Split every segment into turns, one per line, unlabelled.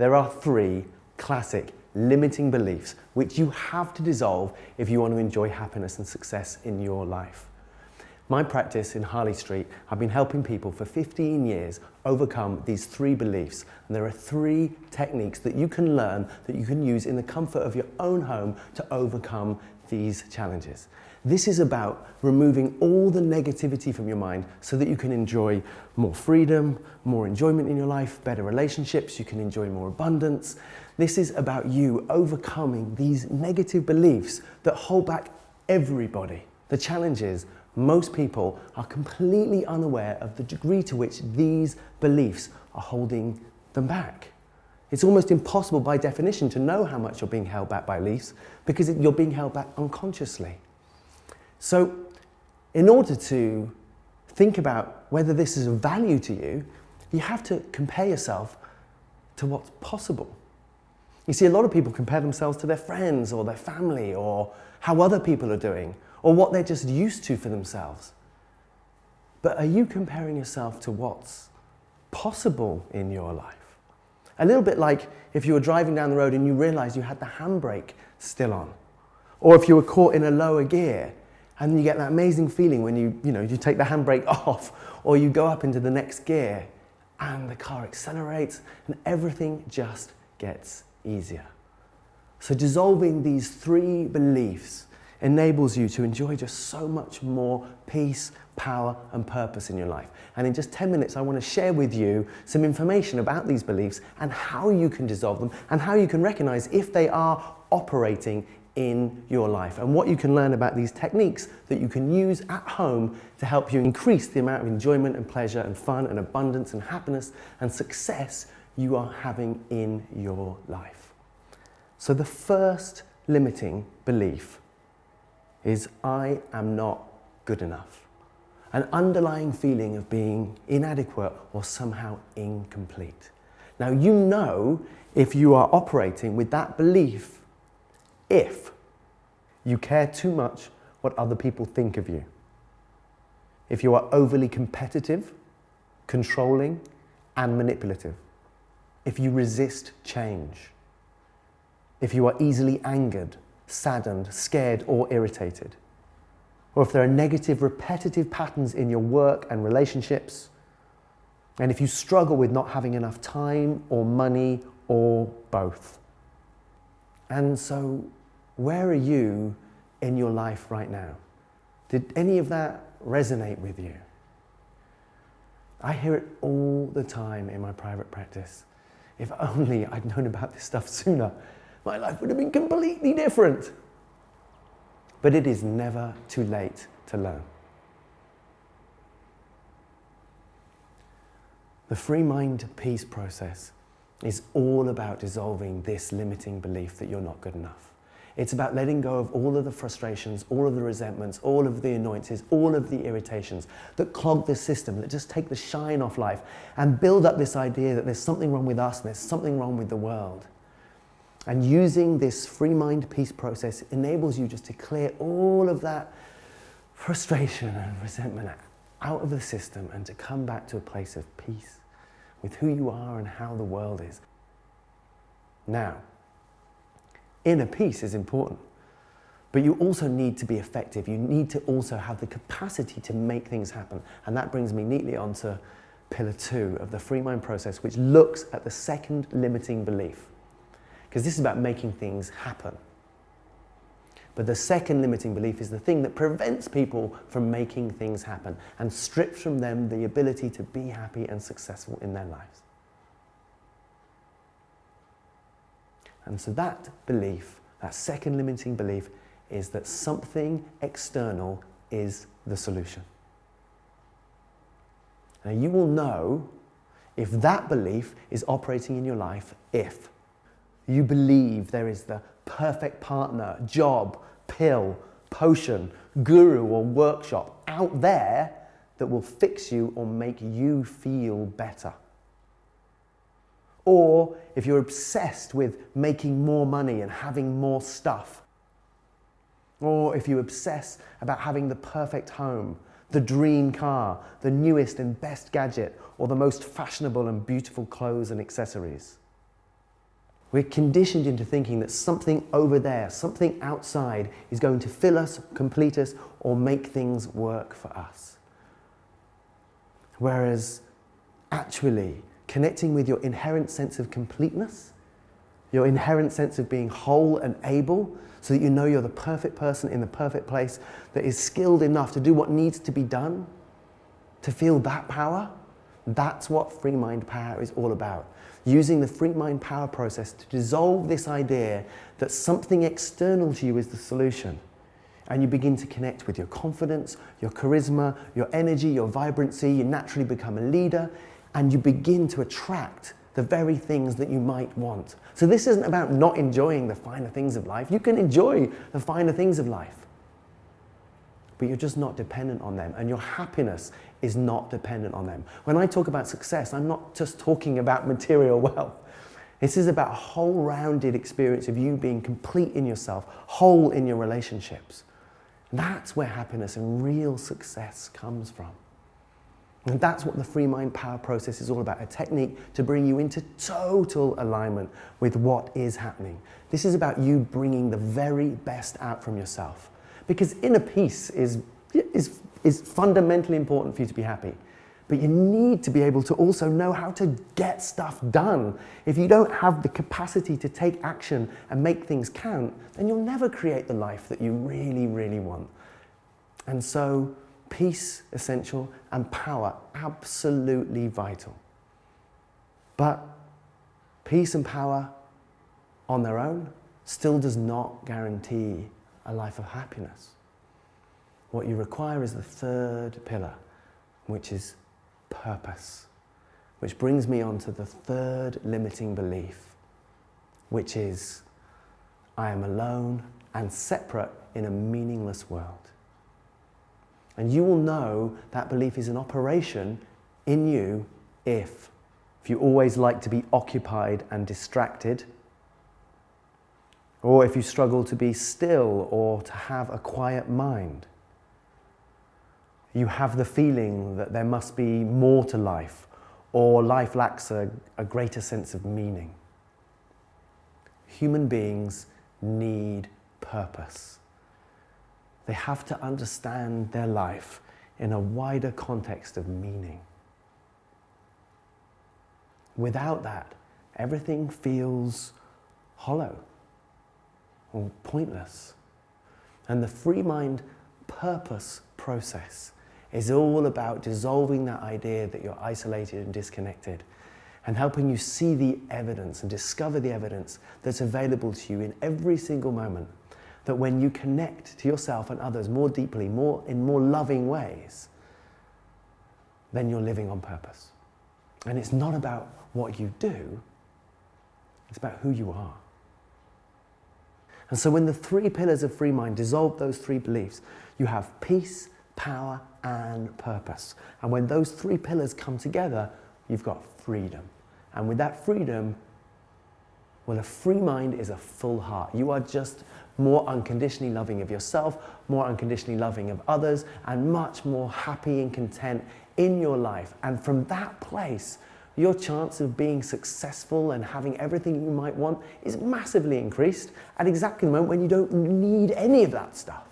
there are three classic limiting beliefs which you have to dissolve if you want to enjoy happiness and success in your life. My practice in Harley Street, I've been helping people for 15 years overcome these three beliefs. And there are three techniques that you can learn, that you can use in the comfort of your own home to overcome these challenges. This is about removing all the negativity from your mind so that you can enjoy more freedom, more enjoyment in your life, better relationships, you can enjoy more abundance. This is about you overcoming these negative beliefs that hold back everybody. The challenge is, most people are completely unaware of the degree to which these beliefs are holding them back. It's almost impossible by definition to know how much you're being held back by beliefs because you're being held back unconsciously. So, in order to think about whether this is of value to you, you have to compare yourself to what's possible. You see, a lot of people compare themselves to their friends or their family or how other people are doing or what they're just used to for themselves. But are you comparing yourself to what's possible in your life? A little bit like if you were driving down the road and you realized you had the handbrake still on. Or if you were caught in a lower gear and you get that amazing feeling when you take the handbrake off or you go up into the next gear and the car accelerates and everything just gets easier. So dissolving these three beliefs enables you to enjoy just so much more peace, power, and purpose in your life. And in just 10 minutes, I want to share with you some information about these beliefs and how you can dissolve them and how you can recognize if they are operating in your life and what you can learn about these techniques that you can use at home to help you increase the amount of enjoyment and pleasure and fun and abundance and happiness and success you are having in your life. So the first limiting belief is I am not good enough. An underlying feeling of being inadequate or somehow incomplete. Now you know if you are operating with that belief if you care too much what other people think of you. If you are overly competitive, controlling, and manipulative. If you resist change. If you are easily angered, saddened, scared, or irritated. Or if there are negative, repetitive patterns in your work and relationships. And if you struggle with not having enough time or money or both. And so, where are you in your life right now? Did any of that resonate with you? I hear it all the time in my private practice. If only I'd known about this stuff sooner, my life would have been completely different. But it is never too late to learn. The Free Mind Peace process is all about dissolving this limiting belief that you're not good enough. It's about letting go of all of the frustrations, all of the resentments, all of the annoyances, all of the irritations that clog this system, that just take the shine off life and build up this idea that there's something wrong with us and there's something wrong with the world. And using this Free Mind Peace process enables you just to clear all of that frustration and resentment out of the system and to come back to a place of peace with who you are and how the world is. Now, inner peace is important, but you also need to be effective. You need to also have the capacity to make things happen. And that brings me neatly onto pillar 2 of the Free Mind process, which looks at the second limiting belief. Because this is about making things happen. But the second limiting belief is the thing that prevents people from making things happen and strips from them the ability to be happy and successful in their lives. And so that belief, that second limiting belief, is that something external is the solution. Now you will know if that belief is operating in your life if you believe there is the perfect partner, job, pill, potion, guru or workshop out there that will fix you or make you feel better. Or if you're obsessed with making more money and having more stuff. Or if you obsess about having the perfect home, the dream car, the newest and best gadget, or the most fashionable and beautiful clothes and accessories. We're conditioned into thinking that something over there, something outside, is going to fill us, complete us, or make things work for us. Whereas actually connecting with your inherent sense of completeness, your inherent sense of being whole and able, so that you know you're the perfect person in the perfect place, that is skilled enough to do what needs to be done, to feel that power, that's what free mind power is all about. Using the free mind power process to dissolve this idea that something external to you is the solution. And you begin to connect with your confidence, your charisma, your energy, your vibrancy. You naturally become a leader, and you begin to attract the very things that you might want. So this isn't about not enjoying the finer things of life. You can enjoy the finer things of life, but you're just not dependent on them, and your happiness is not dependent on them. When I talk about success, I'm not just talking about material wealth. This is about a whole-rounded experience of you being complete in yourself, whole in your relationships. That's where happiness and real success comes from. And that's what the Free Mind Power process is all about, a technique to bring you into total alignment with what is happening. This is about you bringing the very best out from yourself. Because inner peace is fundamentally important for you to be happy. But you need to be able to also know how to get stuff done. If you don't have the capacity to take action and make things count, then you'll never create the life that you really, really want. And so, peace, essential, and power, absolutely vital. But peace and power on their own still does not guarantee a life of happiness. What you require is the third pillar, which is purpose. Which brings me on to the third limiting belief, which is, I am alone and separate in a meaningless world. And you will know that belief is in operation in you if you always like to be occupied and distracted, or if you struggle to be still or to have a quiet mind. You have the feeling that there must be more to life, or life lacks a greater sense of meaning. Human beings need purpose. They have to understand their life in a wider context of meaning. Without that, everything feels hollow or pointless. And the free mind purpose process is all about dissolving that idea that you're isolated and disconnected, and helping you see the evidence and discover the evidence that's available to you in every single moment, that when you connect to yourself and others more deeply, in more loving ways, then you're living on purpose. And it's not about what you do, it's about who you are. And so when the three pillars of free mind dissolve those three beliefs, you have peace, power, and purpose. And when those three pillars come together, you've got freedom. And with that freedom, well, a free mind is a full heart. You are just more unconditionally loving of yourself, more unconditionally loving of others, and much more happy and content in your life. And from that place, your chance of being successful and having everything you might want is massively increased at exactly the moment when you don't need any of that stuff.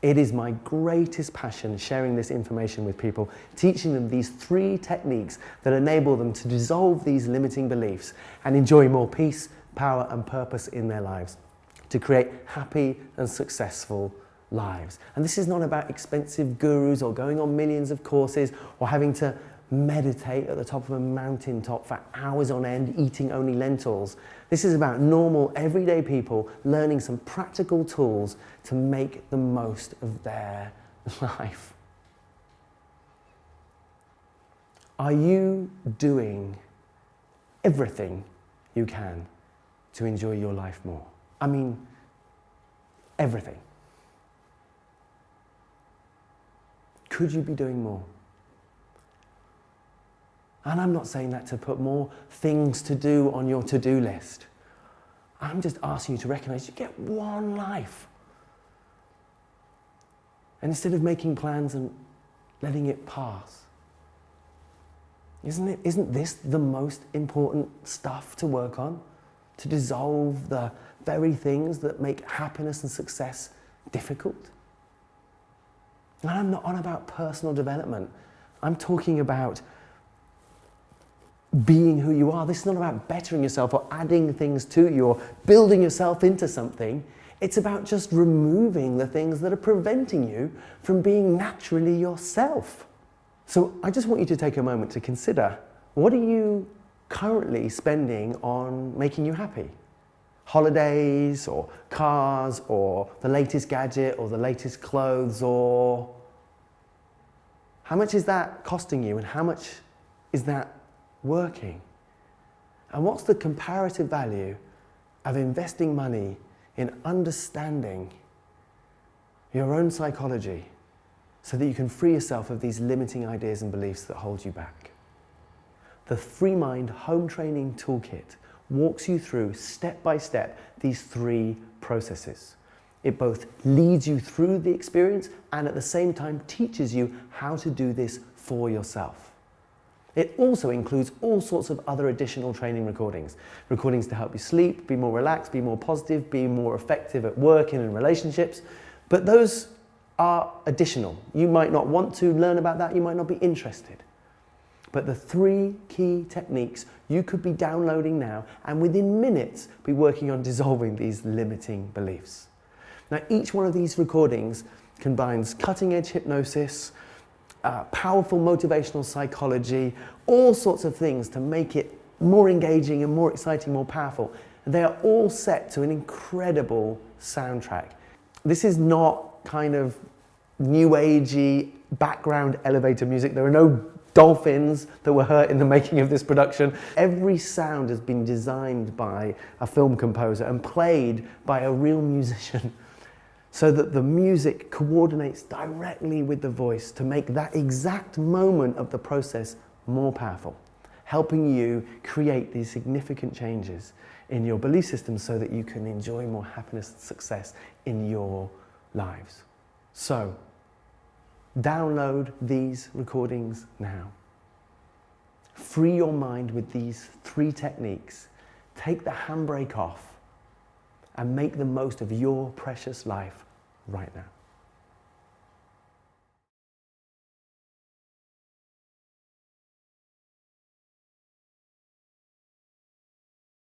It is my greatest passion sharing this information with people, teaching them these three techniques that enable them to dissolve these limiting beliefs and enjoy more peace, power, and purpose in their lives, to create happy and successful lives. And this is not about expensive gurus or going on millions of courses or having to meditate at the top of a mountaintop for hours on end, eating only lentils. This is about normal, everyday people learning some practical tools to make the most of their life. Are you doing everything you can to enjoy your life more? I mean, everything. Could you be doing more? And I'm not saying that to put more things to do on your to-do list. I'm just asking you to recognize you get one life. And instead of making plans and letting it pass, Isn't this the most important stuff to work on? To dissolve the very things that make happiness and success difficult? And I'm not on about personal development. I'm talking about being who you are. This is not about bettering yourself or adding things to you or building yourself into something. It's about just removing the things that are preventing you from being naturally yourself. So I just want you to take a moment to consider, what are you currently spending on making you happy? Holidays or cars or the latest gadget or the latest clothes, or how much is that costing you and how much is that working? And what's the comparative value of investing money in understanding your own psychology so that you can free yourself of these limiting ideas and beliefs that hold you back? The FreeMind Home Training Toolkit walks you through step by step these 3 processes. It both leads you through the experience and at the same time teaches you how to do this for yourself. It also includes all sorts of other additional training recordings. Recordings to help you sleep, be more relaxed, be more positive, be more effective at work and in relationships. But those are additional. You might not want to learn about that, you might not be interested. But the 3 key techniques you could be downloading now and within minutes be working on dissolving these limiting beliefs. Now, each one of these recordings combines cutting-edge hypnosis, powerful motivational psychology, all sorts of things to make it more engaging and more exciting, more powerful. And they are all set to an incredible soundtrack. This is not kind of new agey background elevator music. There are no dolphins that were hurt in the making of this production. Every sound has been designed by a film composer and played by a real musician, so that the music coordinates directly with the voice to make that exact moment of the process more powerful, helping you create these significant changes in your belief system so that you can enjoy more happiness and success in your lives. So, download these recordings now. Free your mind with these 3 techniques. Take the handbrake off and make the most of your precious life right now.